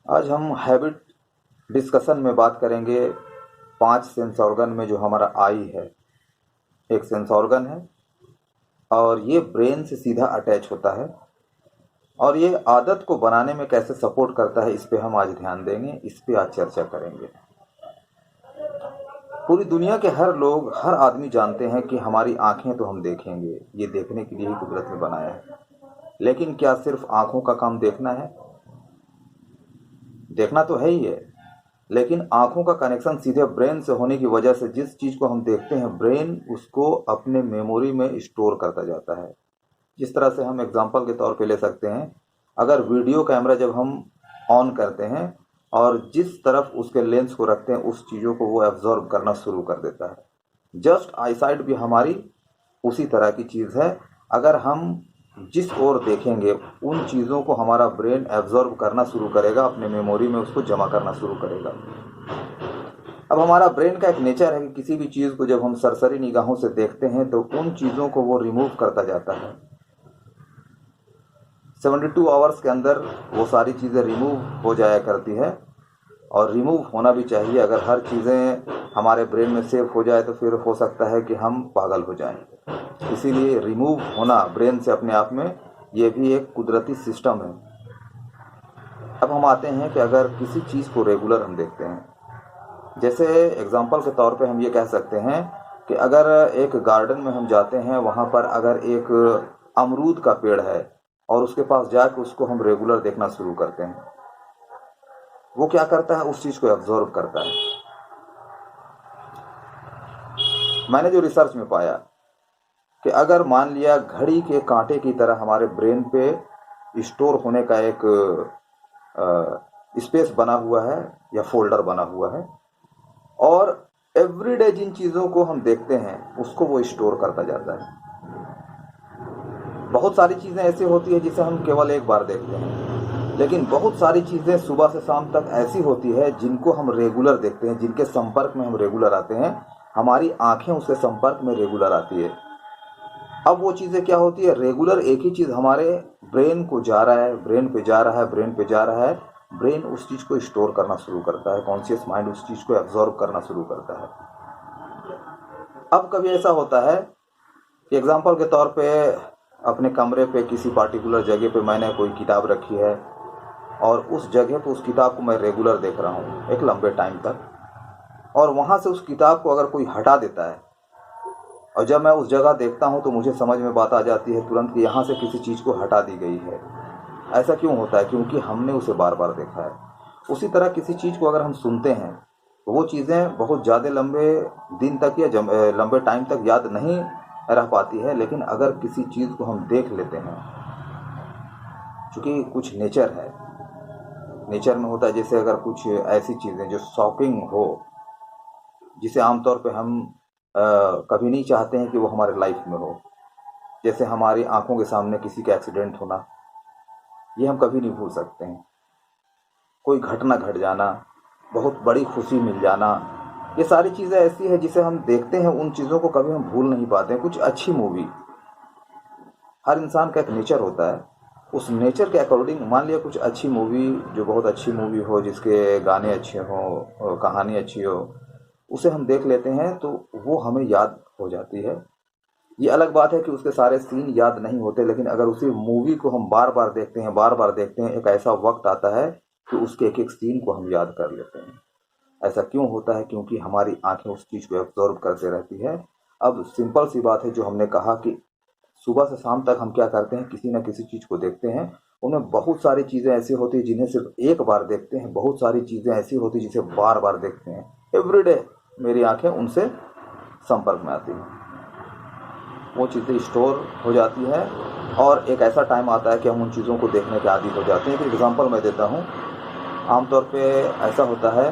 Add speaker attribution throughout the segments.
Speaker 1: आज हम habit discussion में बात करेंगे 5 सेंस ऑर्गन में जो हमारा आई है, एक सेंस ऑर्गन है और ये ब्रेन से सीधा अटैच होता है और ये आदत को बनाने में कैसे सपोर्ट करता है, इस पे हम आज ध्यान देंगे, इस पे आज चर्चा करेंगे। पूरी दुनिया के हर लोग, हर आदमी जानते हैं कि हमारी आंखें तो हम देखेंगे, ये देखने के लिए ही कुदरत ने बनाया है। लेकिन क्या सिर्फ आंखों का काम देखना है? देखना तो है ही है, लेकिन आंखों का कनेक्शन सीधे ब्रेन से होने की वजह से जिस चीज को हम देखते हैं, ब्रेन उसको अपने मेमोरी में स्टोर करता जाता है। जिस तरह से हम एग्जांपल के तौर पे ले सकते हैं, अगर वीडियो कैमरा जब हम ऑन करते हैं और जिस तरफ उसके लेंस को रखते हैं, उस चीज़ों को वो एब्जॉर्ब करना शुरू कर देता है। जस्ट आईसाइट भी हमारी उसी तरह की चीज़ है। अगर हम जिस ओर देखेंगे, उन चीज़ों को हमारा ब्रेन एब्जॉर्ब करना शुरू करेगा, अपने मेमोरी में उसको जमा करना शुरू करेगा। अब हमारा ब्रेन का एक नेचर है कि किसी भी चीज़ को जब हम सरसरी निगाहों से देखते हैं तो उन चीज़ों को वो रिमूव करता जाता है। 72 आवर्स के अंदर वो सारी चीज़ें रिमूव हो जाया करती है और रिमूव होना भी चाहिए। अगर हर चीज़ें हमारे ब्रेन में सेव हो जाए तो फिर हो सकता है कि हम पागल हो जाएं। इसीलिए रिमूव होना ब्रेन से अपने आप में ये भी एक कुदरती सिस्टम है। अब हम आते हैं कि अगर किसी चीज़ को रेगुलर हम देखते हैं, जैसे एग्जांपल के तौर पे हम ये कह सकते हैं कि अगर एक गार्डन में हम जाते हैं, वहाँ पर अगर एक अमरूद का पेड़ है और उसके पास जाकर उसको हम रेगुलर देखना शुरू करते हैं, वो क्या करता है, उस चीज़ को एब्जॉर्ब करता है। मैंने जो रिसर्च में पाया कि अगर मान लिया घड़ी के कांटे की तरह हमारे ब्रेन पे स्टोर होने का एक स्पेस बना हुआ है या फोल्डर बना हुआ है और एवरीडे जिन चीज़ों को हम देखते हैं उसको वो स्टोर करता जाता है। बहुत सारी चीज़ें ऐसी होती है जिसे हम केवल एक बार देखते हैं, लेकिन बहुत सारी चीज़ें सुबह से शाम तक ऐसी होती है जिनको हम रेगुलर देखते हैं, जिनके संपर्क में हम रेगुलर आते हैं, हमारी आंखें उसके संपर्क में रेगुलर आती है। अब वो चीज़ें क्या होती है, रेगुलर एक ही चीज़ हमारे ब्रेन को जा रहा है, ब्रेन पे जा रहा है, ब्रेन पे जा रहा है, ब्रेन उस चीज़ को स्टोर करना शुरू करता है, कॉन्शियस माइंड उस चीज़ को एब्जॉर्ब करना शुरू करता है। अब कभी ऐसा होता है कि एग्जाम्पल के तौर पे अपने कमरे पे किसी पार्टिकुलर जगह पे मैंने कोई किताब रखी है और उस जगह पे उस किताब को मैं रेगुलर देख रहा हूँ एक लंबे टाइम तक, और वहाँ से उस किताब को अगर कोई हटा देता है और जब मैं उस जगह देखता हूँ तो मुझे समझ में बात आ जाती है तुरंत कि यहाँ से किसी चीज़ को हटा दी गई है। ऐसा क्यों होता है? क्योंकि हमने उसे बार बार देखा है। उसी तरह किसी चीज़ को अगर हम सुनते हैं तो वो चीज़ें बहुत ज़्यादा लंबे दिन तक या लंबे टाइम तक याद नहीं रह पाती है, लेकिन अगर किसी चीज़ को हम देख लेते हैं, चूँकि कुछ नेचर है, नेचर में होता है, जैसे अगर कुछ ऐसी चीज़ें जो शॉकिंग हो, जिसे आमतौर पे हम कभी नहीं चाहते हैं कि वो हमारे लाइफ में हो, जैसे हमारी आंखों के सामने किसी का एक्सीडेंट होना, ये हम कभी नहीं भूल सकते हैं। कोई घटना घट जाना, बहुत बड़ी खुशी मिल जाना, ये सारी चीज़ें ऐसी है जिसे हम देखते हैं, उन चीज़ों को कभी हम भूल नहीं पाते हैं। कुछ अच्छी मूवी, हर इंसान का एक नेचर होता है, उस नेचर के अकॉर्डिंग मान लिया कुछ अच्छी मूवी, जो बहुत अच्छी मूवी हो, जिसके गाने अच्छे हों, कहानी अच्छी हो, उसे हम देख लेते हैं तो वो हमें याद हो जाती है। ये अलग बात है कि उसके सारे सीन याद नहीं होते, लेकिन अगर उसी मूवी को हम बार बार देखते हैं, बार बार देखते हैं, एक ऐसा वक्त आता है कि उसके एक एक सीन को हम याद कर लेते हैं। ऐसा क्यों होता है? क्योंकि हमारी आंखें उस चीज़ को एब्जॉर्ब करते रहती है। अब सिंपल सी बात है, जो हमने कहा कि सुबह से शाम तक हम क्या करते हैं, किसी न किसी चीज़ को देखते हैं। उनमें बहुत सारी चीज़ें ऐसी होती हैं जिन्हें सिर्फ एक बार देखते हैं, बहुत सारी चीज़ें ऐसी होती हैं जिसे बार बार देखते हैं। एवरीडे मेरी आंखें उनसे संपर्क में आती हैं, वो चीज़ें स्टोर हो जाती है और एक ऐसा टाइम आता है कि हम उन चीज़ों को देखने के आदी हो जाते हैं। एक एग्जांपल मैं देता हूँ। आमतौर पे ऐसा होता है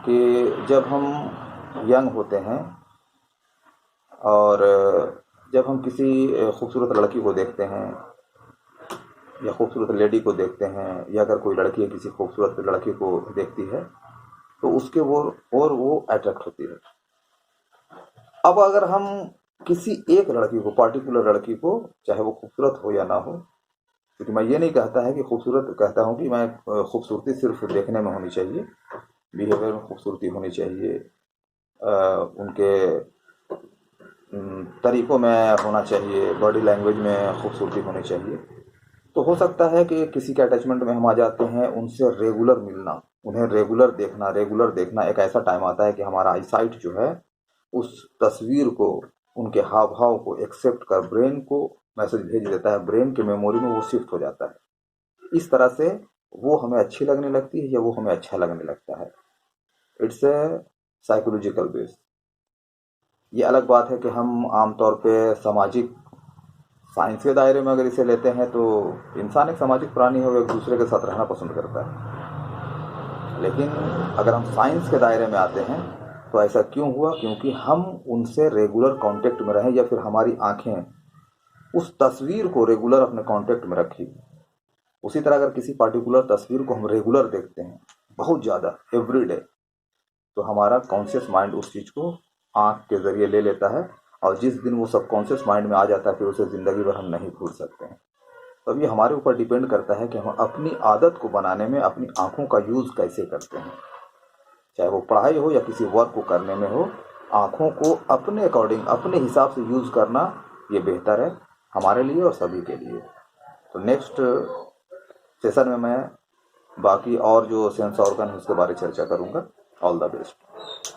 Speaker 1: कि जब हम यंग होते हैं और जब हम किसी खूबसूरत लड़की को देखते हैं या खूबसूरत लेडी को देखते हैं, या अगर कोई लड़की किसी खूबसूरत लड़की को देखती है तो उसके वो अट्रैक्ट होती है। अब अगर हम किसी एक लड़की को, पार्टिकुलर लड़की को, चाहे वो खूबसूरत हो या ना हो, क्योंकि मैं ये नहीं कहता है कि खूबसूरत कहता हूँ कि मैं खूबसूरती सिर्फ देखने में होनी चाहिए, बिहेवियर में खूबसूरती होनी चाहिए, उनके तरीक़ों में होना चाहिए, बॉडी लैंग्वेज में खूबसूरती होनी चाहिए। तो हो सकता है कि किसी के अटैचमेंट में हम आ जाते हैं, उनसे रेगुलर मिलना, उन्हें रेगुलर देखना एक ऐसा टाइम आता है कि हमारा आईसाइट जो है उस तस्वीर को, उनके हाव भाव को एक्सेप्ट कर ब्रेन को मैसेज भेज देता है, ब्रेन की मेमोरी में वो शिफ्ट हो जाता है। इस तरह से वो हमें अच्छी लगने लगती है या वो हमें अच्छा लगने लगता है। It's a psychological base. ये अलग बात है कि हम आमतौर पे सामाजिक साइंस के दायरे में अगर इसे लेते हैं तो इंसान एक सामाजिक प्राणी है, वो एक दूसरे के साथ रहना पसंद करता है। लेकिन अगर हम साइंस के दायरे में आते हैं तो ऐसा क्यों हुआ? क्योंकि हम उनसे रेगुलर कांटेक्ट में रहें, या फिर हमारी आंखें उस तस्वीर को रेगुलर अपने कांटेक्ट में रखी। उसी तरह अगर किसी पार्टिकुलर तस्वीर को हम रेगुलर देखते हैं, बहुत ज़्यादा, एवरीडे, तो हमारा कॉन्शियस माइंड उस चीज़ को आँख के ज़रिए ले लेता है, और जिस दिन वो सबकॉन्शियस माइंड में आ जाता है फिर उसे ज़िंदगी भर हम नहीं भूल सकते हैं। तो अब ये हमारे ऊपर डिपेंड करता है कि हम अपनी आदत को बनाने में अपनी आँखों का यूज़ कैसे करते हैं। चाहे वो पढ़ाई हो या किसी वर्क को करने में हो, आँखों को अपने अकॉर्डिंग, अपने हिसाब से यूज़ करना ये बेहतर है हमारे लिए और सभी के लिए। तो नेक्स्ट सेशन में मैं बाकी और जो सेंस ऑर्गन है उसके बारे में चर्चा करूँगा। All the best.